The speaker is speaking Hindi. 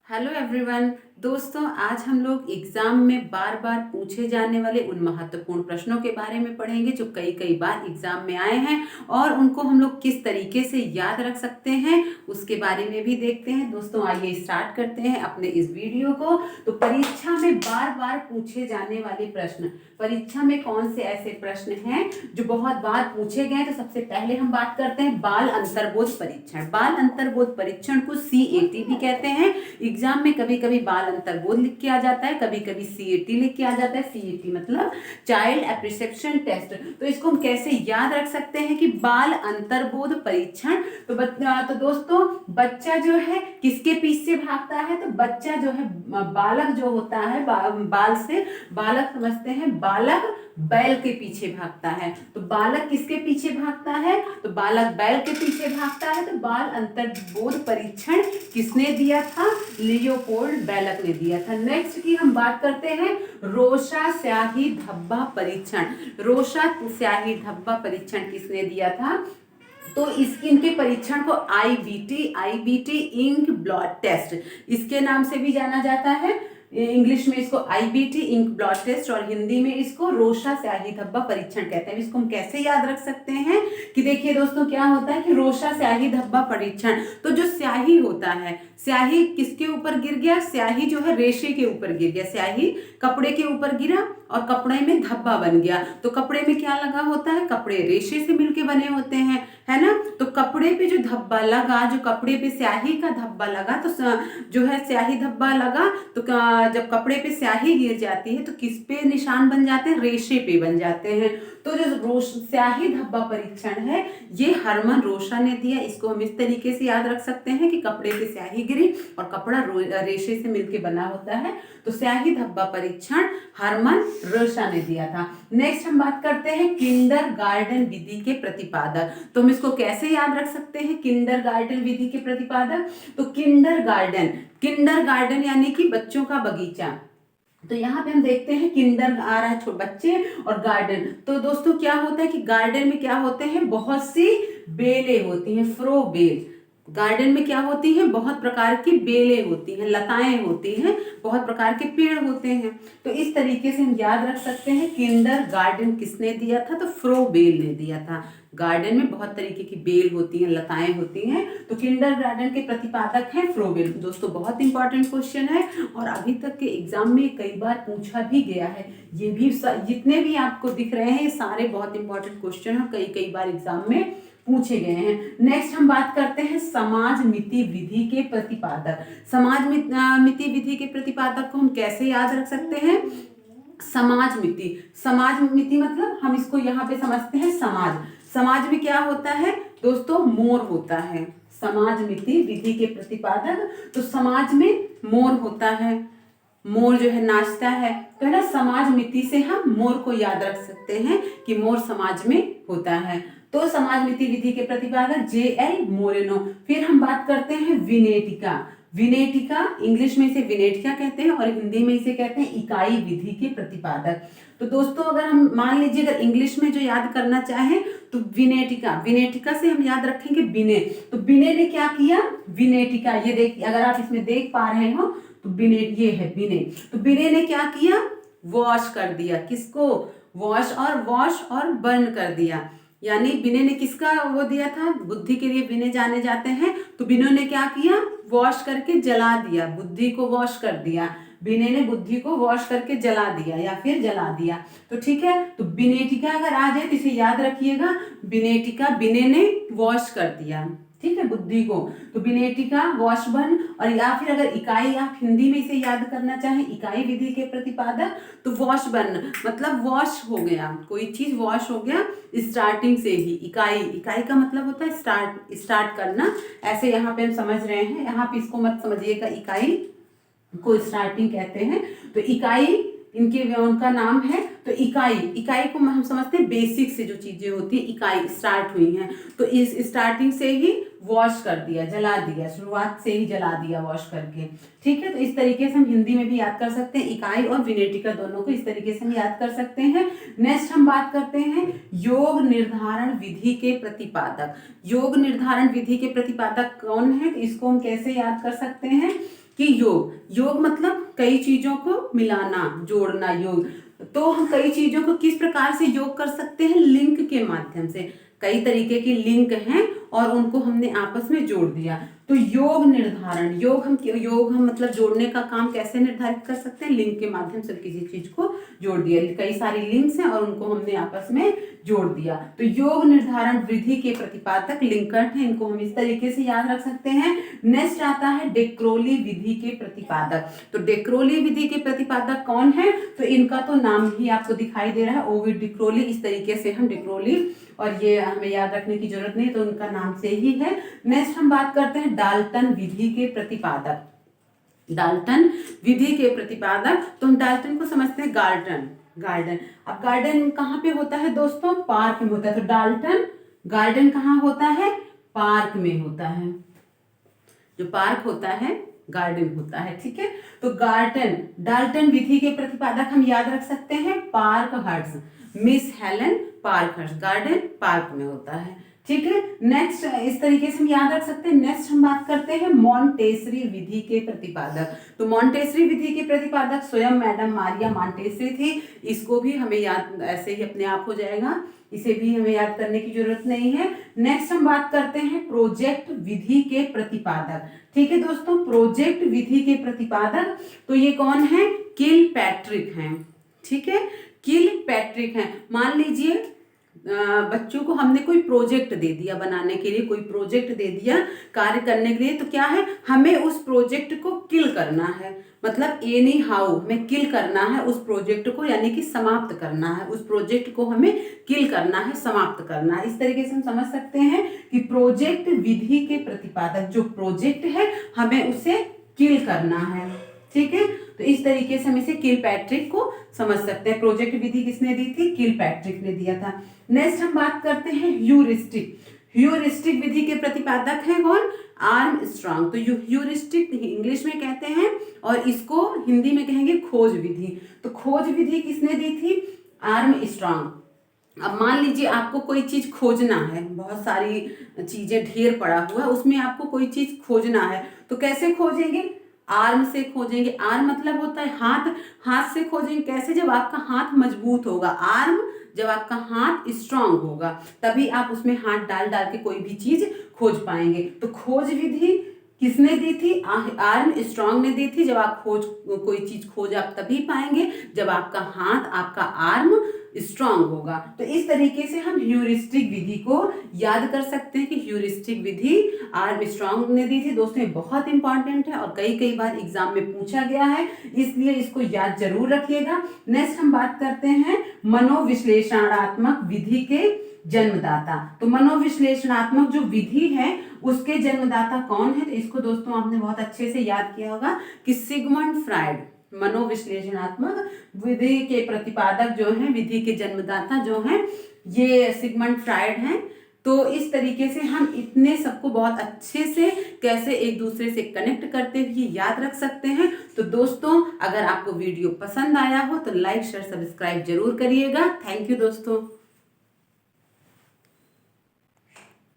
Hello everyone. दोस्तों, आज हम लोग एग्जाम में बार बार पूछे जाने वाले उन महत्वपूर्ण प्रश्नों के बारे में पढ़ेंगे जो कई कई बार एग्जाम में आए हैं और उनको हम लोग किस तरीके से याद रख सकते हैं उसके बारे में भी देखते हैं। दोस्तों, आइए स्टार्ट करते हैं अपने इस वीडियो को। तो परीक्षा में बार बार पूछे जाने वाले प्रश्न, परीक्षा में कौन से ऐसे प्रश्न हैं जो बहुत बार पूछे गए। तो सबसे पहले हम बात करते हैं बाल अंतर्बोध परीक्षण। बाल अंतर्बोध परीक्षण को CAT भी कहते हैं। एग्जाम में कभी कभी बाल अंतर्बोध लिख के आ जाता है, कभी कभी CAT लिख के आ जाता है। CAT मतलब चाइल्ड एप्रिसिएप्शन टेस्ट। तो इसको हम कैसे याद रख सकते हैं कि बाल अंतर्बोध परीक्षण। तो दोस्तों, बच्चा जो है किसके पीछे भागता है? तो बच्चा जो है, बालक जो होता है, बाल से बालक समझते हैं, बालक बैल के पीछे भागता है। तो बालक किसके पीछे भागता है? तो बालक बैल के पीछे भागता है। तो बाल अंतर्बोध परीक्षण किसने दिया था? लियोपोल्ड बेलक ने दिया था। नेक्स्ट की हम बात करते हैं रोशा स्याही धब्बा परीक्षण। रोशा स्याही धब्बा परीक्षण किसने दिया था? तो इनके परीक्षण को IBT इंक ब्लड टेस्ट, इसके नाम से भी जाना जाता है। इंग्लिश में इसको IBT इंक ब्लड टेस्ट और हिंदी में इसको रोशा स्याही धब्बा परीक्षण कहते हैं। इसको हम कैसे याद रख सकते हैं कि देखिए दोस्तों, क्या होता है कि रोशा स्याही धब्बा परीक्षण, तो जो स्याही होता है, स्याही किसके ऊपर गिर गया? स्याही जो है रेशे के ऊपर गिर गया। स्याही कपड़े के ऊपर गिरा और कपड़े में धब्बा बन गया। तो कपड़े में क्या लगा होता है? कपड़े रेशे से मिलके बने होते हैं, है ना। तो कपड़े पे जो धब्बा लगा, जो कपड़े पे स्याही का धब्बा लगा, तो जो है स्याही धब्बा लगा, तो जब कपड़े पे स्याही गिर जाती है तो किस पे निशान बन जाते हैं? रेशे पे बन जाते हैं। तो जो स्याही धब्बा परीक्षण है, ये हरमन रोशा ने दिया। इसको हम इस तरीके से याद रख सकते हैं कि कपड़े पे स्याही गिरी और कपड़ा रेशे से मिलके बना होता है। तो स्याही धब्बा परीक्षण हरमन रोशा ने दिया था। नेक्स्ट हम बात करते हैं किंडरगार्टन विधि के प्रतिपादक। तो हम इसको कैसे याद रख सकते हैं? किंडरगार्टन विधि के प्रतिपादक, तो किंडरगार्टन यानी कि बच्चों का बगीचा। तो यहाँ पे हम देखते हैं किंडर आ रहा है, बच्चे, और गार्डन। तो दोस्तों, क्या होता है कि गार्डन में क्या होते हैं? बहुत सी बेलें होती हैं, फ्रो बेल। गार्डन में क्या होती हैं? बहुत प्रकार की बेलें होती हैं, लताएं होती हैं, बहुत प्रकार के पेड़ होते हैं। तो इस तरीके से हम याद रख सकते हैं किंडरगार्टन किसने दिया था? तो फ्रो बेल ने दिया था। गार्डन में बहुत तरीके की बेल होती हैं, लताएं होती हैं, तो किंडरगार्टन के प्रतिपादक हैं फ्रो बेल। दोस्तों, बहुत इंपॉर्टेंट क्वेश्चन है और अभी तक के एग्जाम में कई बार पूछा भी गया है। ये भी जितने भी आपको दिख रहे हैं, ये सारे बहुत इंपॉर्टेंट क्वेश्चन हैं, कई बार एग्जाम में पूछे गए हैं। नेक्स्ट हम बात करते हैं समाज मिति विधि के प्रतिपादक। समाज मिति विधि के प्रतिपादक को हम कैसे याद रख सकते हैं? समाज मिति मतलब हम इसको यहाँ पे समझते हैं समाज में क्या होता है दोस्तों? मोर होता है। समाज मिति विधि के प्रतिपादक, तो समाज में मोर होता है, मोर जो है नाचता है, तो है ना। समाज मिति से हम मोर को याद रख सकते हैं कि मोर समाज में होता है। तो समाज मिति विधि के प्रतिपादक JL मोरेनो। फिर हम बात करते हैं विनेटिका, इंग्लिश में इसे विनेटिका कहते हैं और हिंदी में इसे कहते हैं इकाई विधि के प्रतिपादक। तो दोस्तों, अगर हम मान लीजिए अगर इंग्लिश में जो याद करना चाहें तो विनेटिका से हम याद रखेंगे बिने। तो बिने ने क्या किया? विनेटिका, ये देख, अगर आप इसमें देख पा रहे हो तो बिने, ये है बिने। तो बिने ने क्या किया? वॉश कर दिया। किसको? वॉश और बर्न कर दिया। यानी बिने ने किसका वो दिया था? बुद्धि के लिए बिने जाने जाते हैं। तो बिने ने क्या किया? वॉश करके जला दिया, बुद्धि को वॉश कर दिया। बिने ने बुद्धि को वॉश करके जला दिया या फिर जला दिया। तो ठीक है, तो बिनेटिका अगर आ जाए तो इसे याद रखिएगा, बिनेटिका, बिने ने वॉश कर दिया, ठीक है, बुद्धि को। तो बिनेटिका वॉश बर्न, और या फिर अगर इकाई आप हिंदी में इसे याद करना चाहें, इकाई विधि के प्रतिपादक, तो वॉश बर्न मतलब वॉश हो गया, कोई चीज वॉश हो गया स्टार्टिंग से ही। इकाई का मतलब होता है स्टार्ट करना, ऐसे यहाँ पे हम समझ रहे हैं। यहाँ पे इसको मत समझिएगा, इकाई को स्टार्टिंग कहते हैं। तो इकाई उनका नाम है। तो इकाई को हम समझते हैं बेसिक से जो चीजें होती है, इकाई स्टार्ट हुई हैं, तो इस स्टार्टिंग से ही वॉश कर दिया, जला दिया, शुरुआत से ही जला दिया वॉश करके, ठीक है। तो इस तरीके से हम हिंदी में भी याद कर सकते हैं, इकाई और विनेटिका दोनों को इस तरीके से हम याद कर सकते हैं। नेक्स्ट हम बात करते हैं योग निर्धारण विधि के प्रतिपादक। योग निर्धारण विधि के प्रतिपादक कौन है? तो इसको हम कैसे याद कर सकते हैं कि योग, योग मतलब कई चीजों को मिलाना, जोड़ना, योग। तो हम कई चीजों को किस प्रकार से योग कर सकते हैं? लिंक के माध्यम से। कई तरीके के लिंक हैं और उनको हमने आपस में जोड़ दिया। तो योग निर्धारण, योग हम मतलब जोड़ने का काम कैसे निर्धारित कर सकते हैं? लिंक के माध्यम से किसी चीज को जोड़ दिया। कई सारी लिंक्स हैं और उनको हमने आपस में जोड़ दिया। तो योग निर्धारण विधि के प्रतिपादक लिंकर्ट हैं, इनको हम इस तरीके से याद रख सकते हैं। नेक्स्ट आता है डेक्रोली विधि के प्रतिपादक। तो डेक्रोली विधि के प्रतिपादक कौन है? तो इनका तो नाम ही आपको दिखाई दे रहा है, ओविड डिक्रोली। इस तरीके से हम डिक्रोली, और ये हमें याद रखने की जरूरत नहीं, तो उनका नाम से ही है। नेक्स्ट हम बात करते हैं डाल्टन विधि के प्रतिपादक। डाल्टन विधि के प्रतिपादक, तो हम डाल्टन को समझते हैं गार्डन। अब गार्डन कहाँ पे होता है दोस्तों? पार्क में होता है। तो डाल्टन गार्डन कहाँ होता है? पार्क में होता है। जो पार्क होता है गार्डन होता है, ठीक है। तो डाल्टन विधि के प्रतिपादक हम याद रख सकते हैं Parkhurst, miss Helen Parkhurst. Garden park में होता है, ठीक है। नेक्स्ट इस तरीके से हम याद रख सकते हैं। नेक्स्ट हम बात करते हैं मॉन्टेसरी विधि के प्रतिपादक। तो मॉन्टेसरी विधि के प्रतिपादक स्वयं मैडम मारिया मॉन्टेसरी थी। इसको भी हमें याद ऐसे ही अपने आप हो जाएगा, इसे भी हमें याद करने की जरूरत नहीं है। नेक्स्ट हम बात करते हैं प्रोजेक्ट विधि के प्रतिपादक, ठीक है दोस्तों। प्रोजेक्ट विधि के प्रतिपादक तो ये कौन है? किलपैट्रिक हैं, ठीक है। किलपैट्रिक हैं। मान लीजिए बच्चों को हमने कोई प्रोजेक्ट दे दिया बनाने के लिए, कोई प्रोजेक्ट दे दिया कार्य करने के लिए, तो क्या है? हमें उस प्रोजेक्ट को किल करना है, मतलब एनी हाउ हमें किल करना है उस प्रोजेक्ट को, यानी कि समाप्त करना है उस प्रोजेक्ट को, हमें किल करना है, समाप्त करना है। इस तरीके से हम समझ सकते हैं कि प्रोजेक्ट विधि के प्रतिपादक, जो प्रोजेक्ट है हमें उसे किल करना है, ठीक है। तो इस तरीके से हम इसे किलपैट्रिक को समझ सकते हैं। प्रोजेक्ट विधि किसने दी थी? किलपैट्रिक ने दिया था। नेक्स्ट हम बात करते हैं ह्यूरिस्टिक विधि के प्रतिपादक है कौन? आर्मस्ट्रांग। तो ह्यूरिस्टिक इंग्लिश में कहते हैं और इसको हिंदी में कहेंगे खोज विधि। तो खोज विधि किसने दी थी? आर्मस्ट्रांग। अब मान लीजिए आपको कोई चीज खोजना है, बहुत सारी चीजें ढेर पड़ा हुआ है, उसमें आपको कोई चीज खोजना है, तो कैसे खोजेंगे? आर्म से खोजेंगे। आर्म मतलब होता है हाथ, हाथ से खोजेंगे। कैसे? जब आपका हाथ मजबूत होगा। आर्म जब आपका हाथ स्ट्रांग होगा, तभी आप उसमें हाथ डाल डाल के कोई भी चीज खोज पाएंगे। तो खोज विधि किसने दी थी? आर्मस्ट्रांग ने दी थी। जब आप कोई चीज खोज आप तभी पाएंगे जब आपका हाथ, आपका आर्म स्ट्रांग होगा। तो इस तरीके से हम ह्यूरिस्टिक विधि को याद कर सकते हैं कि ह्यूरिस्टिक विधि आर्मस्ट्रांग ने दी थी। दोस्तों ये बहुत इंपॉर्टेंट है और कई बार एग्जाम में पूछा गया है, इसलिए इसको याद जरूर रखिएगा। नेक्स्ट हम बात करते हैं मनोविश्लेषणात्मक विधि के जन्मदाता। तो मनोविश्लेषणात्मक जो विधि है उसके जन्मदाता कौन है? तो इसको दोस्तों आपने बहुत अच्छे से याद किया होगा कि सिगमंड फ्राइड। मनोविश्लेषणात्मक विधि के प्रतिपादक जो हैं, विधि के जन्मदाता जो हैं, ये सिगमंड फ्राइड हैं। तो इस तरीके से हम इतने सबको बहुत अच्छे से कैसे एक दूसरे से कनेक्ट करते हुए याद रख सकते हैं। तो दोस्तों अगर आपको वीडियो पसंद आया हो तो लाइक शेयर सब्सक्राइब जरूर करिएगा। थैंक यू दोस्तों।